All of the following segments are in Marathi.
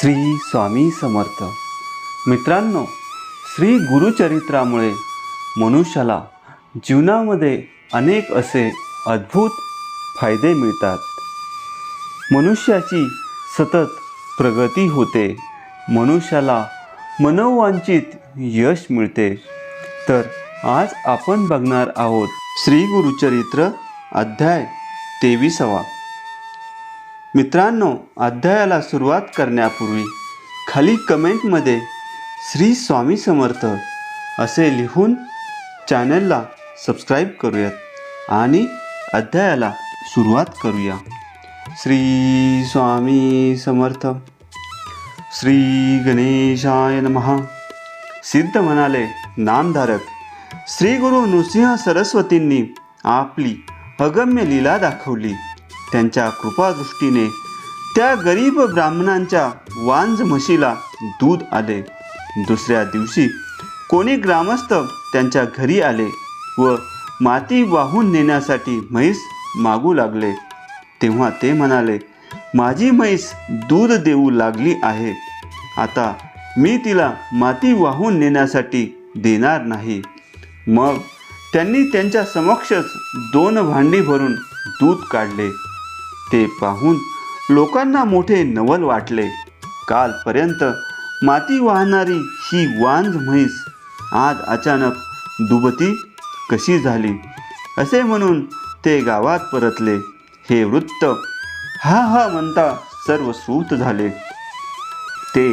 श्री स्वामी समर्थ. मित्रांनो, श्री गुरुचरित्रामुळे मनुष्याला जीवनामध्ये अनेक असे अद्भुत फायदे मिळतात. मनुष्याची सतत प्रगती होते, मनुष्याला मनोवांछित यश मिळते. तर आज आपण बघणार आहोत श्री गुरुचरित्र अध्याय 23. मित्रांनो, अध्यायाला सुरुवात करण्यापूर्वी खाली कमेंटमध्ये श्री स्वामी समर्थ असे लिहून चॅनलला सबस्क्राईब करूयात आणि अध्यायाला सुरुवात करूया. श्री स्वामी समर्थ. श्री गणेशाय नमः. सिद्ध म्हणाले, नामधारक श्री गुरु नृसिंह सरस्वतींनी आपली अगम्य लीला दाखवली. त्यांच्या कृपादृष्टीने त्या गरीब ब्राह्मणांच्या वांज म्हशीला दूध आले. दुसऱ्या दिवशी कोणी ग्रामस्थ त्यांच्या घरी आले व माती वाहून नेण्यासाठी म्हैस मागू लागले. तेव्हा ते म्हणाले, माझी म्हैस दूध देऊ लागली आहे, आता मी तिला माती वाहून नेण्यासाठी देणार नाही. मग त्यांनी त्यांच्या समक्षच 2 भांडी भरून दूध काढले. ते पाहून लोकांना मोठे नवल वाटले. कालपर्यंत माती वाहणारी ही वांज म्हैस आज अचानक दुभती कशी झाली, असे म्हणून ते गावात परतले. हे वृत्त हा हा म्हणता सर्व सूत झाले. ते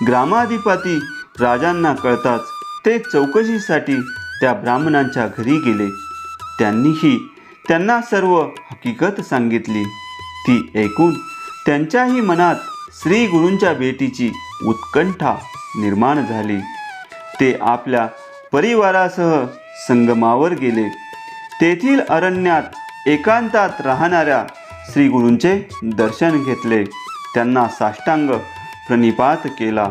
ग्रामाधिपती राजांना कळताच ते चौकशीसाठी त्या ब्राह्मणांच्या घरी गेले. त्यांनीही त्यांना सर्व हकीकत सांगितली. ती ऐकून त्यांच्याही मनात श्री गुरूंच्या भेटीची उत्कंठा निर्माण झाली. ते आपल्या परिवारासह संगमावर गेले. तेथील अरण्यात एकांतात राहणाऱ्या श्री गुरूंचे दर्शन घेतले. त्यांना साष्टांग प्रणिपात केला.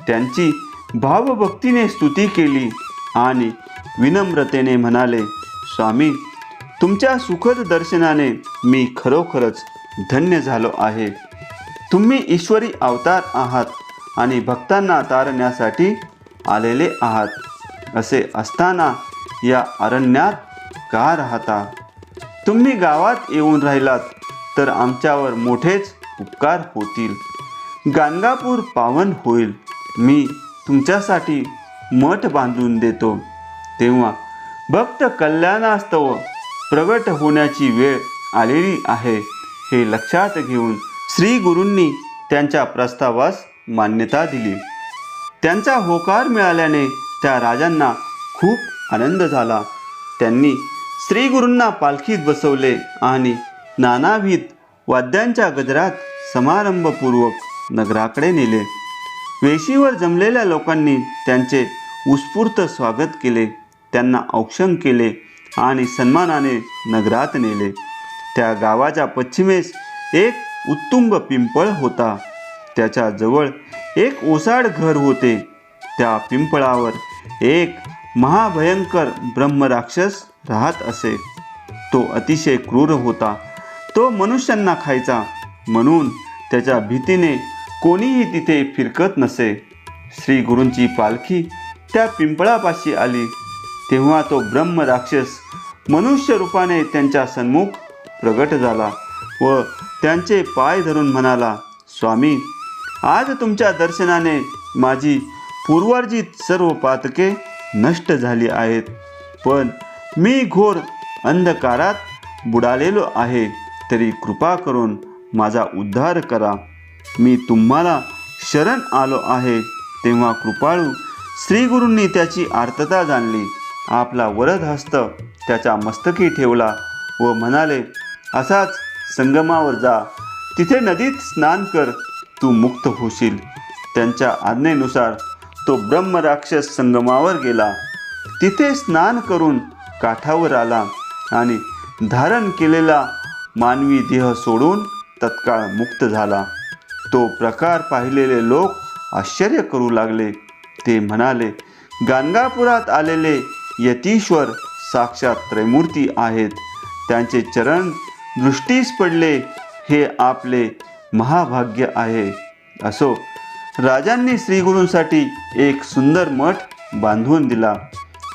त्यांची भावभक्तीने स्तुती केली आणि विनम्रतेने म्हणाले, स्वामी, तुमच्या सुखद दर्शनाने मी खरोखरच धन्य झालो आहे. तुम्ही ईश्वरी अवतार आहात आणि भक्तांना तारण्यासाठी आलेले आहात. असे असताना या अरण्यात का राहता? तुम्ही गावात येऊन राहिलात तर आमच्यावर मोठेच उपकार होतील. गाणगापूर पावन होईल. मी तुमच्यासाठी मठ बांधून देतो. तेव्हा भक्त कल्याणास्तव प्रगट होण्याची वेळ आलेली आहे, हे लक्षात घेऊन श्री गुरूंनी त्यांच्या प्रस्तावास मान्यता दिली. त्यांचा होकार मिळाल्याने त्या राजांना खूप आनंद झाला. त्यांनी श्री गुरूंना पालखीत बसवले आणि नानाविध वाद्यांच्या गजरात समारंभपूर्वक नगराकडे नेले. वेशीवर जमलेल्या लोकांनी त्यांचे उत्स्फूर्त स्वागत केले. त्यांना औक्षण केले आणि सन्मानाने नगरात नेले. त्या गावाच्या पश्चिमेस एक उत्तुंग पिंपळ होता. त्याच्या जवळ एक ओसाड घर होते. त्या पिंपळावर एक महाभयंकर ब्रह्मराक्षस राहत असे. तो अतिशय क्रूर होता. तो मनुष्यांना खायचा, म्हणून त्याच्या भीतीने कोणीही तिथे फिरकत नसे. श्री गुरूंची पालखी त्या पिंपळापाशी आली तेव्हा तो ब्रह्मराक्षस मनुष्य रूपाने त्यांच्या सन्मुख प्रगट झाला व त्यांचे पाय धरून म्हणाला, स्वामी, आज तुमच्या दर्शनाने माझी पूर्वार्जित सर्व पातके नष्ट झाली आहेत. पण मी घोर अंधकारात बुडालेलो आहे, तरी कृपा करून माझा उद्धार करा. मी तुम्हाला शरण आलो आहे. तेव्हा कृपाळू श्री गुरूंनी त्याची आर्तता जाणली. आपला वरद हस्त त्याच्या मस्तकी ठेवला व म्हणाले, असाच संगमावर जा. तिथे नदीत स्नान कर, तू मुक्त होशील. त्यांच्या आज्ञेनुसार तो ब्रह्मराक्षस संगमावर गेला. तिथे स्नान करून काठावर आला आणि धारण केलेला मानवी देह सोडून तत्काळ मुक्त झाला. तो प्रकार पाहिलेले लोक आश्चर्य करू लागले. ते म्हणाले, गाणगापुरात आलेले यतीश्वर साक्षात त्रैमूर्ती आहेत. त्यांचे चरण दृष्टीस पडले, हे आपले महाभाग्य आहे. असो, राजांनी श्रीगुरूंसाठी एक सुंदर मठ बांधून दिला.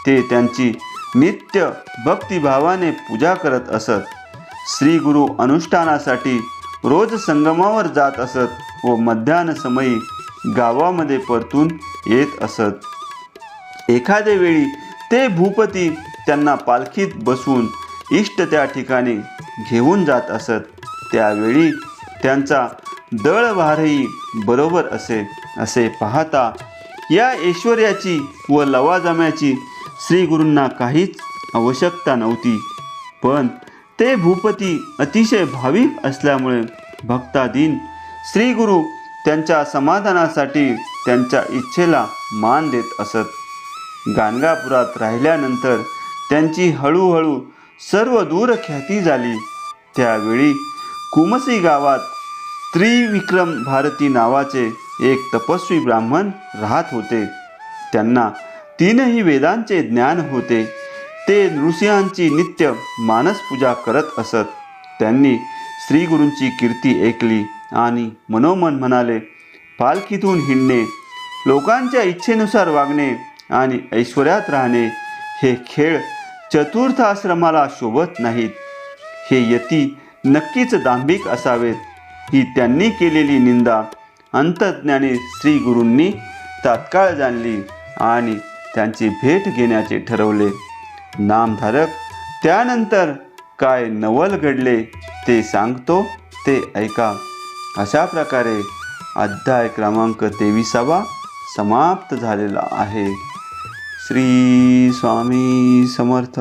ते त्यांची नित्य भक्तिभावाने पूजा करत असत. श्री गुरु अनुष्ठानासाठी रोज संगमावर जात असत व मध्यान्ह समयी गावामध्ये परतून येत असत. एखाद्या वेळी ते भूपती त्यांना पालखीत बसवून इष्ट त्या ठिकाणी घेऊन जात असत. त्यावेळी त्यांचा दळभारही बरोबर असे पाहता या ऐश्वर्याची व लवाजम्याची श्री गुरूंना काहीच आवश्यकता नव्हती. पण ते भूपती अतिशय भाविक असल्यामुळे भक्ताधीन श्री गुरु त्यांच्या समाधानासाठी त्यांच्या इच्छेला मान देत असत. गाणगापुरात राहिल्यानंतर त्यांची हळूहळू सर्व दूर ख्याती झाली. त्यावेळी कुमसी गावात त्रिविक्रम भारती नावाचे एक तपस्वी ब्राह्मण राहत होते. त्यांना तीनही वेदांचे ज्ञान होते. ते नृसिंहांची नित्य मानसपूजा करत असत. त्यांनी श्री गुरूंची कीर्ती ऐकली आणि मनोमन म्हणाले, पालखीतून हिंडणे, लोकांच्या इच्छेनुसार वागणे आणि ऐश्वर्यात राहणे हे खेळ चतुर्थ आश्रमाला शोभत नाहीत. हे यती नक्कीच दांभिक असावेत. ही त्यांनी केलेली निंदा अंतर्ज्ञानी श्री गुरूंनी तात्काळ जाणली आणि त्यांची भेट घेण्याचे ठरवले. नामधारक त्यानंतर काय नवल घडले ते सांगतो, ते ऐका. अशा प्रकारे अध्याय क्रमांक 23 समाप्त झालेला आहे. श्री स्वामी समर्थ.